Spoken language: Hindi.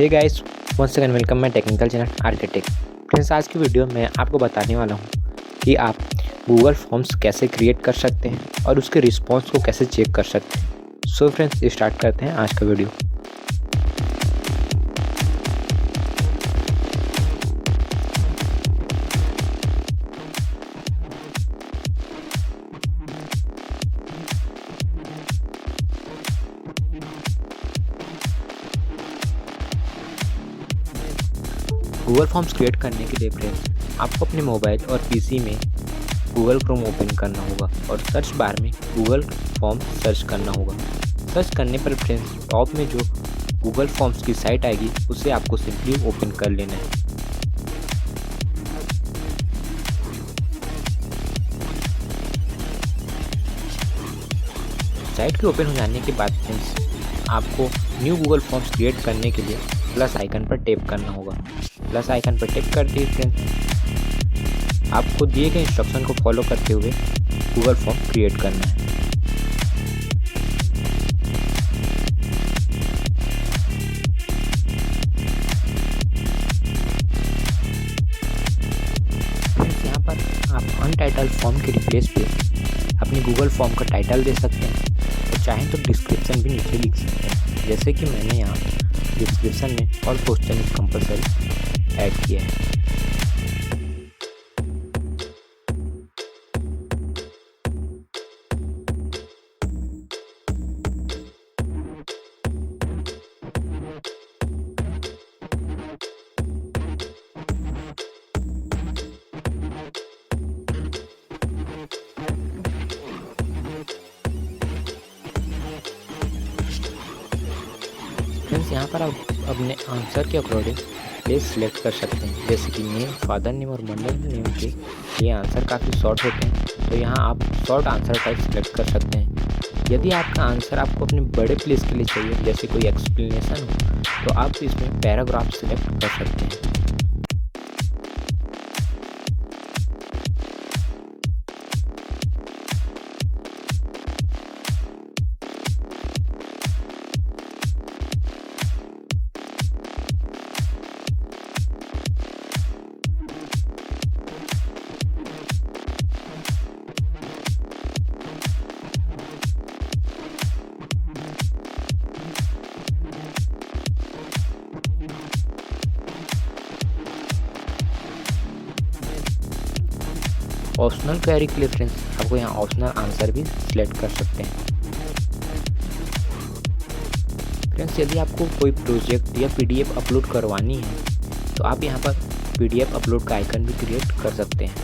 Hey guys, once again welcome my technical channel architect. Friends, आज की वीडियो में आपको बताने वाला हूँ कि आप गूगल फॉर्म्स कैसे क्रिएट कर सकते हैं और उसके रिस्पॉन्स को कैसे चेक कर सकते हैं। सो फ्रेंड्स, स्टार्ट करते हैं आज का वीडियो। गूगल फॉर्म्स क्रिएट करने के लिए फ्रेंड्स आपको अपने मोबाइल और पीसी में गूगल क्रोम ओपन करना होगा और सर्च बार में गूगल फॉर्म्स सर्च करना होगा। सर्च करने पर फ्रेंड्स टॉप में जो गूगल फॉर्म्स की साइट आएगी उसे आपको सिंपली ओपन कर लेना है। साइट के ओपन हो जाने के बाद फ्रेंड्स आपको न्यू गूगल फॉर्म्स क्रिएट करने के लिए प्लस आइकन पर टैप करना होगा। प्लस आइकन पर टैप कर दिए फ्रेंड्स आपको दिए गए इंस्ट्रक्शन को फॉलो करते हुए गूगल फॉर्म क्रिएट करना है। फ्रेंड्स, यहाँ पर आप अनटाइटल फॉर्म के रिप्लेस पे अपने गूगल फॉर्म का टाइटल दे सकते हैं और चाहें तो डिस्क्रिप्शन भी नीचे लिख सकते हैं, जैसे कि मैंने यहाँ डिस्क्रिप्शन में all question is compulsory add किया है। फ्रेंड्स, यहाँ पर आप अपने आंसर के अकॉर्डिंग प्लेस सिलेक्ट कर सकते हैं, जैसे कि नेम, फादर नेम और मदर नेम के ये आंसर काफ़ी शॉर्ट होते हैं, तो यहाँ आप शॉर्ट आंसर टाइप सिलेक्ट कर सकते हैं। यदि आपका आंसर आपको अपने बड़े प्लेस के लिए चाहिए, जैसे कोई एक्सप्लेनेशन हो, तो आप इसमें पैराग्राफ सिलेक्ट कर सकते हैं। ऑप्शनल क्वेरी के लिए फ्रेंड्स आपको यहाँ ऑप्शनल आंसर भी सिलेक्ट कर सकते हैं। फ्रेंड्स, यदि आपको कोई प्रोजेक्ट या पीडीएफ अपलोड करवानी है तो आप यहाँ पर पीडीएफ अपलोड का आइकन भी क्रिएट कर सकते हैं।